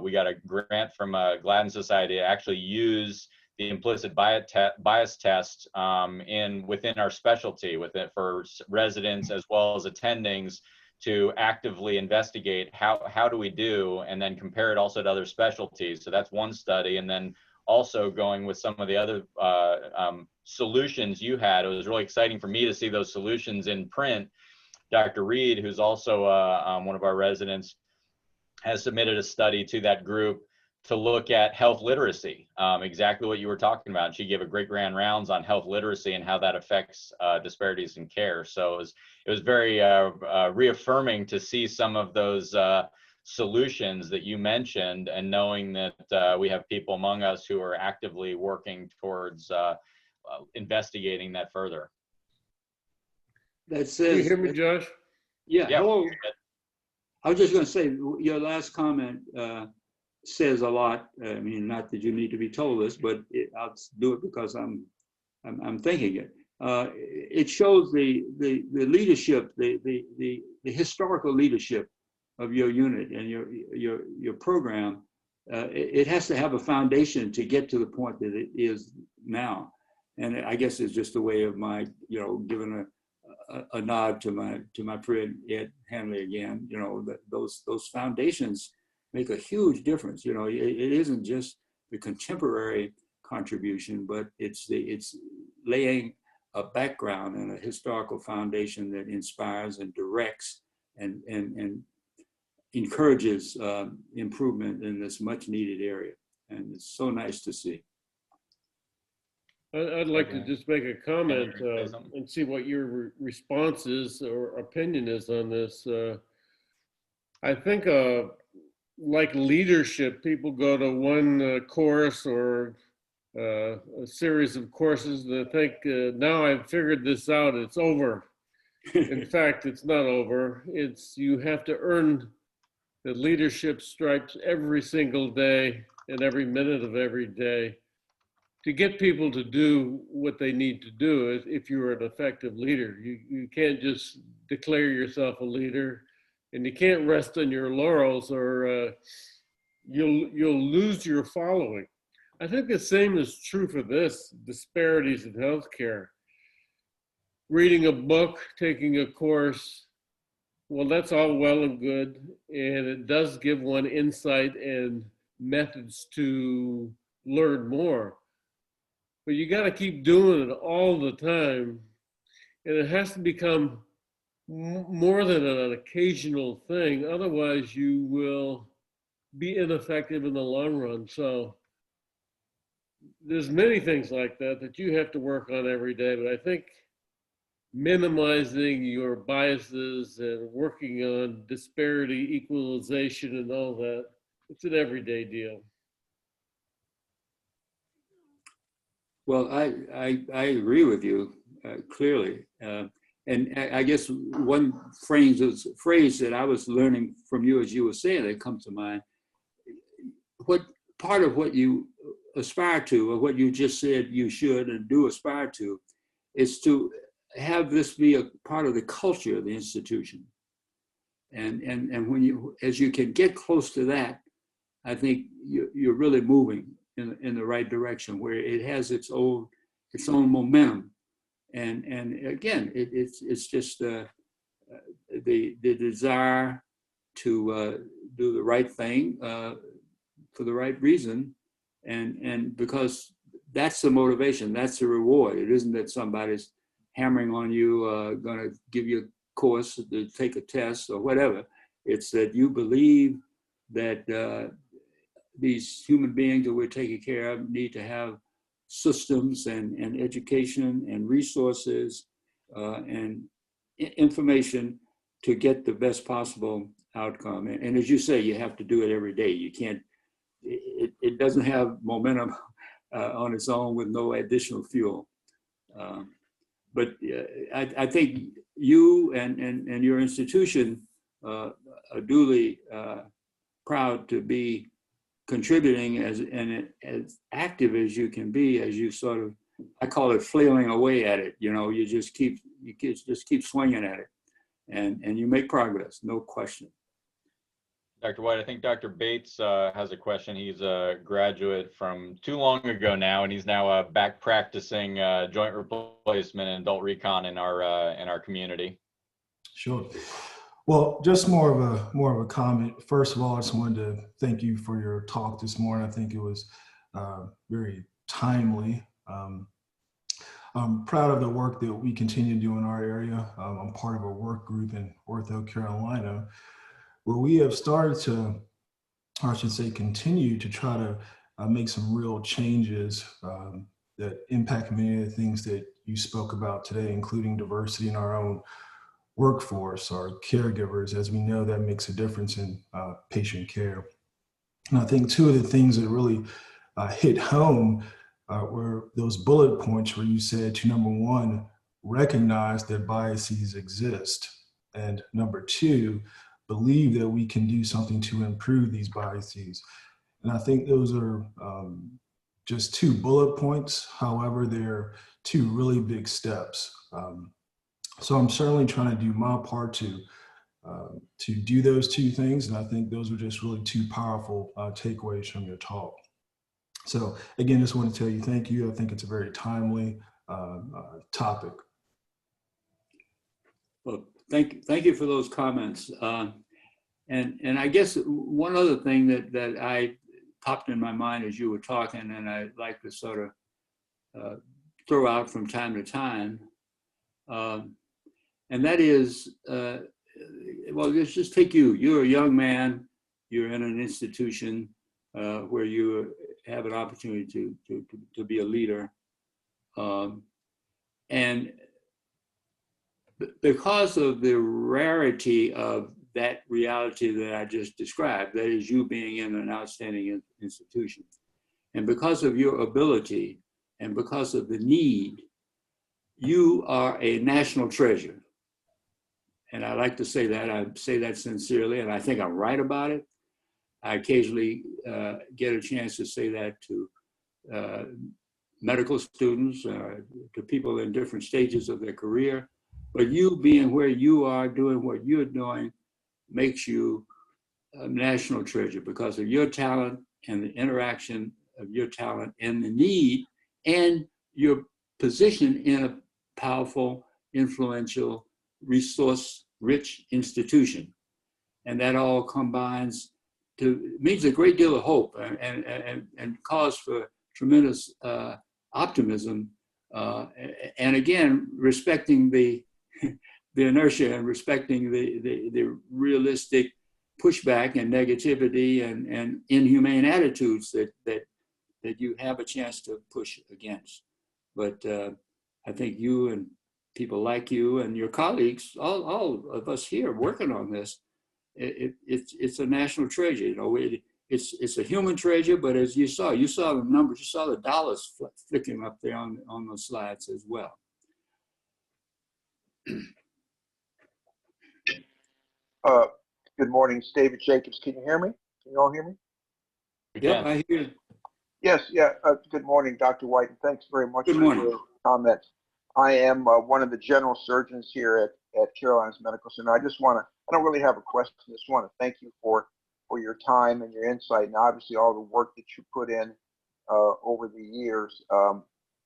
We got a grant from Gladden Society to actually use the implicit bias test within our specialty, for residents as well as attendings, to actively investigate how do we do, and then compare it also to other specialties. So that's one study. And then also going with some of the other solutions you had, it was really exciting for me to see those solutions in print. Dr. Reed, who's also one of our residents, has submitted a study to that group to look at health literacy, exactly what you were talking about. And she gave a great grand rounds on health literacy and how that affects disparities in care. So it was very reaffirming to see some of those solutions that you mentioned, and knowing that we have people among us who are actively working towards investigating that further. That says, Can you hear me, Josh? yeah, hello. Yeah. I was just going to say, your last comment says a lot. I mean, not that you need to be told this, but I'll do it because I'm thinking it. It shows the leadership, the historical leadership of your unit and your program. It has to have a foundation to get to the point that it is now. And I guess it's just a way of my, giving a nod to my friend Ed Hanley again. That those foundations make a huge difference. It isn't just the contemporary contribution, but it's laying a background and a historical foundation that inspires and directs and encourages improvement in this much needed area. And it's so nice to see. I'd like to just make a comment and see what your response is or opinion is on this. I think like leadership, people go to one course or a series of courses and they think, now I've figured this out, it's over. In fact, it's not over. You have to earn the leadership stripes every single day and every minute of every day to get people to do what they need to do. If you're an effective leader, you can't just declare yourself a leader, and you can't rest on your laurels, or you'll lose your following. I think the same is true for this, disparities in healthcare. Reading a book, taking a course, well, that's all well and good, and it does give one insight and methods to learn more. But you got to keep doing it all the time, and it has to become more than an occasional thing. Otherwise, you will be ineffective in the long run. So there's many things like that you have to work on every day. But I think minimizing your biases and working on disparity equalization and all that, it's an everyday deal. Well, I agree with you clearly. And I guess one phrase that I was learning from you as you were saying that comes to mind. What part of what you aspire to, or what you just said you should and do aspire to, is to have this be a part of the culture of the institution. And when as you can get close to that, I think you're really moving in the right direction, where it has its own momentum. And again, it's just the desire to do the right thing for the right reason, and because that's the motivation, that's the reward. It isn't that somebody's hammering on you, going to give you a course to take a test or whatever. It's that you believe that these human beings that we're taking care of need to have systems and education and resources and information to get the best possible outcome. And as you say, you have to do it every day. You can't, it doesn't have momentum on its own with no additional fuel. But I think you and your institution are duly proud to be contributing as active as you can be, as you sort of, I call it flailing away at it. You know, you just keep swinging at it, and you make progress, no question. Dr. White, I think Dr. Bates has a question. He's a graduate from too long ago now, and he's now back practicing joint replacement and adult recon in our community. Sure. Well, just more of a comment. First of all, I just wanted to thank you for your talk this morning. I think it was very timely. I'm proud of the work that we continue to do in our area. I'm part of a work group in Ortho, Carolina, where we have started to, or I should say, continue to try to make some real changes that impact many of the things that you spoke about today, including diversity in our own workforce, our caregivers. As we know, that makes a difference in patient care. And I think two of the things that really hit home were those bullet points where you said to, number one, recognize that biases exist, and number two, believe that we can do something to improve these biases. And I think those are just two bullet points. However, they're two really big steps. So I'm certainly trying to do my part to do those two things. And I think those were just really two powerful takeaways from your talk. So again, just want to tell you thank you. I think it's a very timely topic. Well, thank you for those comments. And I guess one other thing that I popped in my mind as you were talking, and I'd like to sort of throw out from time to time, and that is, well, let's just take you. You're a young man. You're in an institution where you have an opportunity to be a leader, and because of the rarity of that reality that I just described, that is you being in an outstanding institution, and because of your ability and because of the need, you are a national treasure. And I like to say that, I say that sincerely, and I think I'm right about it. I occasionally get a chance to say that to medical students, to people in different stages of their career. But you being where you are, doing what you're doing, makes you a national treasure because of your talent and the interaction of your talent and the need and your position in a powerful, influential, resource-rich institution. And that all combines to, means a great deal of hope and cause for tremendous optimism. And again, respecting the inertia and respecting the realistic pushback and negativity and inhumane attitudes that you have a chance to push against. But I think you and people like you and your colleagues, all of us here working on this, it's a national treasure. You know, it's a human treasure, but as you saw the numbers, you saw the dollars flicking up there on those slides as well. Good morning, it's David Jacobs. Can you hear me? Can you all hear me? Yeah, I hear you. Yes, yeah. Good morning, Dr. White, and thanks very much Good for morning. your comments. I am one of the general surgeons here at Carolinas Medical Center. I don't really have a question. I just want to thank you for your time and your insight, and obviously all the work that you put in over the years.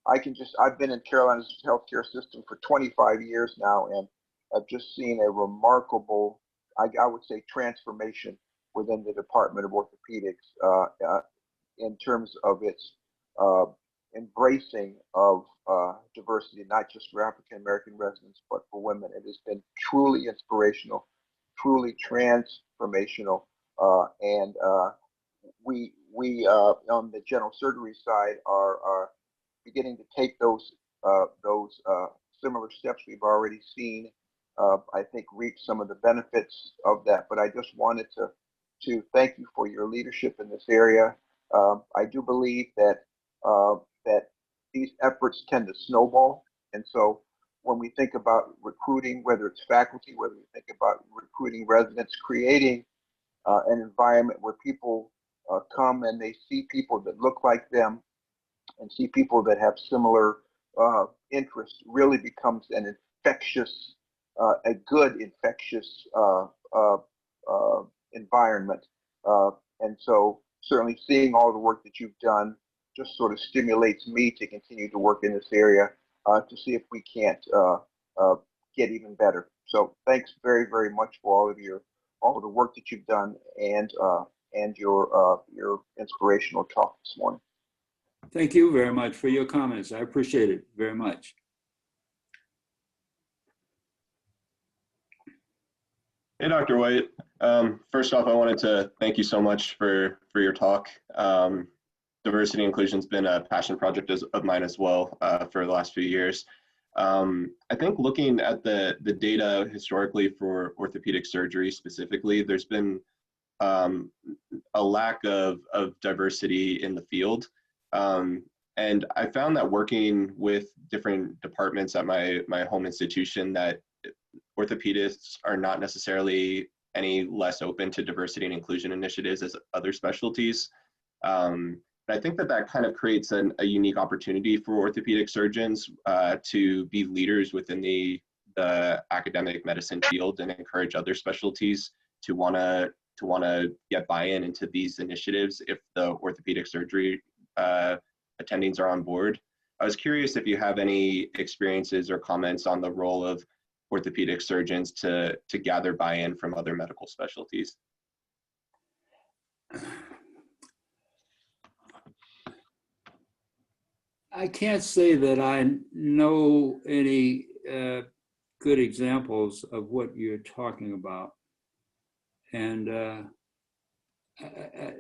I've been in Carolina's healthcare system for 25 years now, and I've just seen a remarkable, I would say, transformation within the Department of Orthopedics in terms of its embracing of diversity, not just for African American residents, but for women. It has been truly inspirational, truly transformational, and we on the general surgery side are beginning to take those similar steps we've already seen I think, reap some of the benefits of that. But I just wanted to thank you for your leadership in this area. I do believe that that these efforts tend to snowball, and so when we think about recruiting, whether it's faculty, whether we think about recruiting residents, creating an environment where people come and they see people that look like them and see people that have similar interests, really becomes an infectious, a good infectious environment. And so certainly seeing all the work that you've done just sort of stimulates me to continue to work in this area to see if we can't get even better. So thanks very, very much for all of the work that you've done and your inspirational talk this morning. Thank you very much for your comments. I appreciate it very much. Hey, Dr. White. First off, I wanted to thank you so much for your talk. Diversity and inclusion has been a passion project of mine as well for the last few years. I think looking at the data historically for orthopedic surgery specifically, there's been a lack of diversity in the field. And I found that working with different departments at my home institution that orthopedists are not necessarily any less open to diversity and inclusion initiatives as other specialties. But I think that kind of creates a unique opportunity for orthopedic surgeons to be leaders within the academic medicine field and encourage other specialties to want to get buy-in into these initiatives if the orthopedic surgery attendings are on board. I was curious if you have any experiences or comments on the role of orthopedic surgeons to gather buy-in from other medical specialties. I can't say that I know any good examples of what you're talking about. And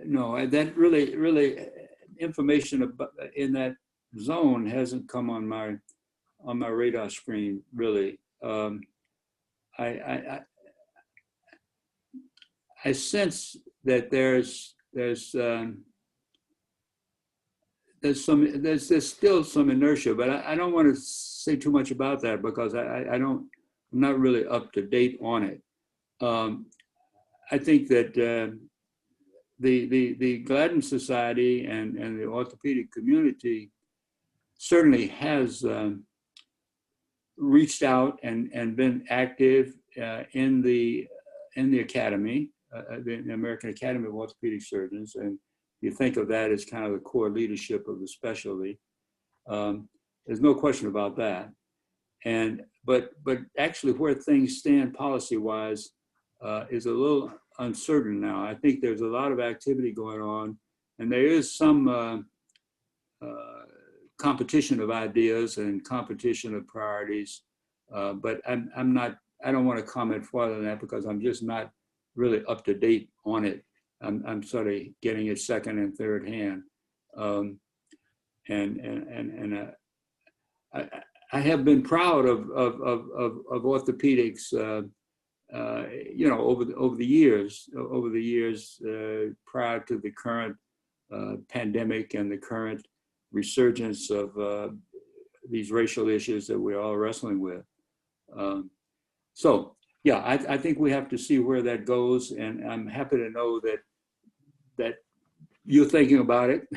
no, that really information about, in that zone hasn't come on my radar screen, really. I sense that there's still some inertia, but I don't want to say too much about that because I'm not really up to date on it. I think that the Gladden Society and the orthopedic community certainly has reached out and been active in the academy, the American Academy of Orthopedic Surgeons, and you think of that as kind of the core leadership of the specialty. There's no question about that. But actually where things stand policy-wise is a little uncertain now. I think there's a lot of activity going on, and there is some competition of ideas and competition of priorities. But I don't want to comment further than that because I'm just not really up to date on it. I'm sort of getting it second and third hand. I have been proud of orthopedics, over the years prior to the current pandemic and the current resurgence of these racial issues that we're all wrestling with. So yeah, I think we have to see where that goes, and I'm happy to know that you're thinking about it,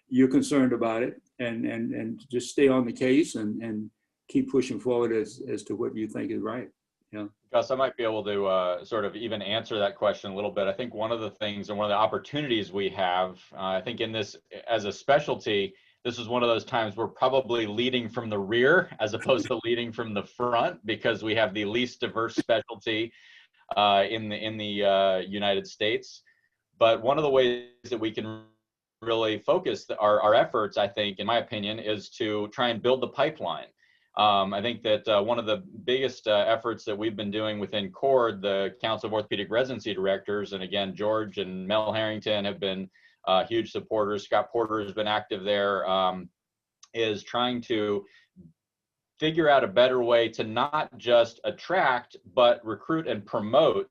you're concerned about it, and just stay on the case and keep pushing forward as to what you think is right. Yeah. Gus, I might be able to sort of even answer that question a little bit. I think one of the things and one of the opportunities we have, I think in this as a specialty, this is one of those times we're probably leading from the rear as opposed to leading from the front because we have the least diverse specialty in the United States. But one of the ways that we can really focus our efforts, I think, in my opinion, is to try and build the pipeline. I think that one of the biggest efforts that we've been doing within CORD, the Council of Orthopedic Residency Directors, and again, George and Mel Harrington have been huge supporters. Scott Porter has been active there, is trying to figure out a better way to not just attract, but recruit and promote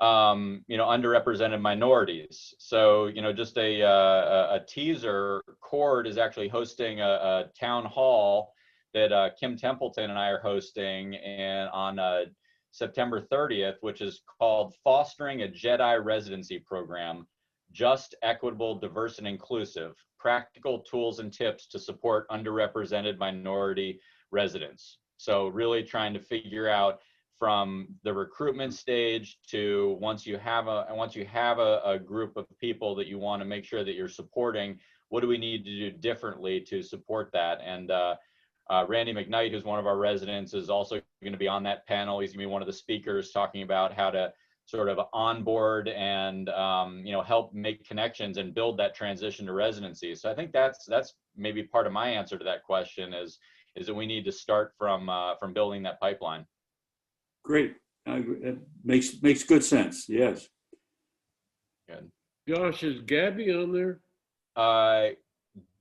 underrepresented minorities. So, just a teaser, CORD is actually hosting a town hall that Kim Templeton and I are hosting on September 30th, which is called Fostering a Jedi Residency Program, Just, Equitable, Diverse, and Inclusive, Practical Tools and Tips to Support Underrepresented Minority Residents. So really trying to figure out from the recruitment stage to once you have a group of people that you want to make sure that you're supporting, what do we need to do differently to support that? And Randy McKnight, who's one of our residents, is also going to be on that panel. He's going to be one of the speakers talking about how to sort of onboard and help make connections and build that transition to residency. So I think that's maybe part of my answer to that question is that we need to start from building that pipeline. Great. It makes good sense. Yes. Good. Josh, is Gabby on there?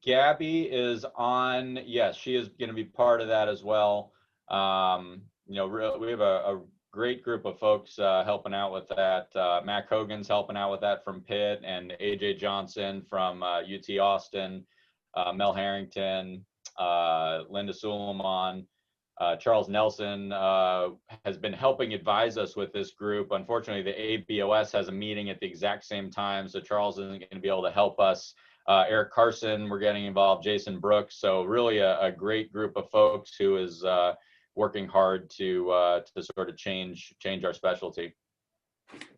Gabby is on. Yes, she is going to be part of that as well. We have a great group of folks helping out with that. Matt Hogan's helping out with that from Pitt, and AJ Johnson from UT Austin, Mel Harrington, Linda Suleiman. Charles Nelson has been helping advise us with this group. Unfortunately, the ABOS has a meeting at the exact same time, so Charles isn't going to be able to help us. Eric Carson, we're getting involved, Jason Brooks. So really a great group of folks who is working hard to sort of change our specialty.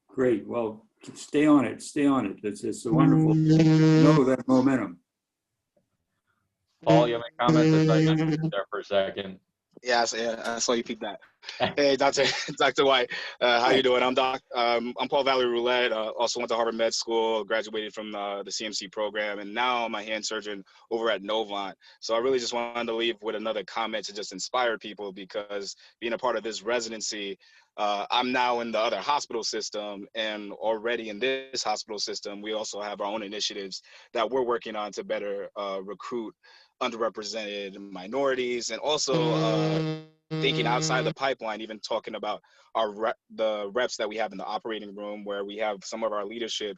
Great. Well, stay on it. Stay on it. It's a wonderful know that momentum. Paul, you have any comments? I saw you unmuted there for a second. Yeah, I saw you peep that. Hey, Dr. White, how you doing? I'm Paul Valerie Roulette. Also went to Harvard Med School, graduated from the CMC program, and now I'm a hand surgeon over at Novant. So I really just wanted to leave with another comment to just inspire people, because being a part of this residency, I'm now in the other hospital system, and already in this hospital system, we also have our own initiatives that we're working on to better recruit underrepresented minorities, and also thinking outside the pipeline, even talking about the reps that we have in the operating room, where we have some of our leadership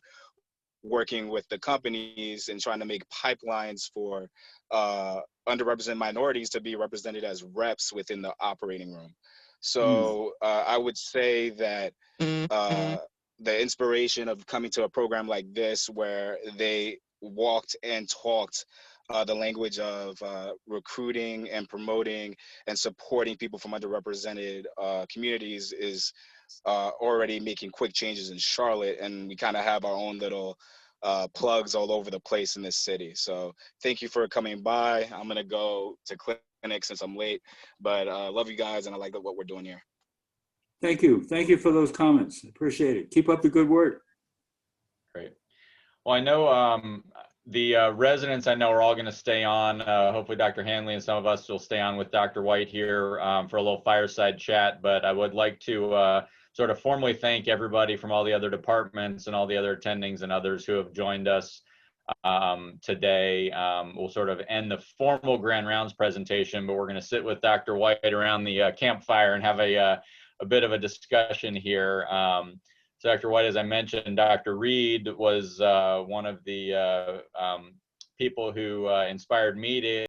working with the companies and trying to make pipelines for underrepresented minorities to be represented as reps within the operating room. So I would say that the inspiration of coming to a program like this, where they walked and talked the language of recruiting and promoting and supporting people from underrepresented communities, is already making quick changes in Charlotte. And we kind of have our own little plugs all over the place in this city. So thank you for coming by. I'm gonna go to clinic since I'm late, but love you guys, and I like what we're doing here. Thank you. Thank you for those comments. Appreciate it. Keep up the good work. Great. Well, I know the residents I know are all going to stay on. Hopefully Dr. Hanley and some of us will stay on with Dr. White here for a little fireside chat. But I would like to sort of formally thank everybody from all the other departments and all the other attendings and others who have joined us today. We'll sort of end the formal Grand Rounds presentation, but we're going to sit with Dr. White around the campfire and have a bit of a discussion here. So Dr. White, as I mentioned, Dr. Reed was one of the people who inspired me to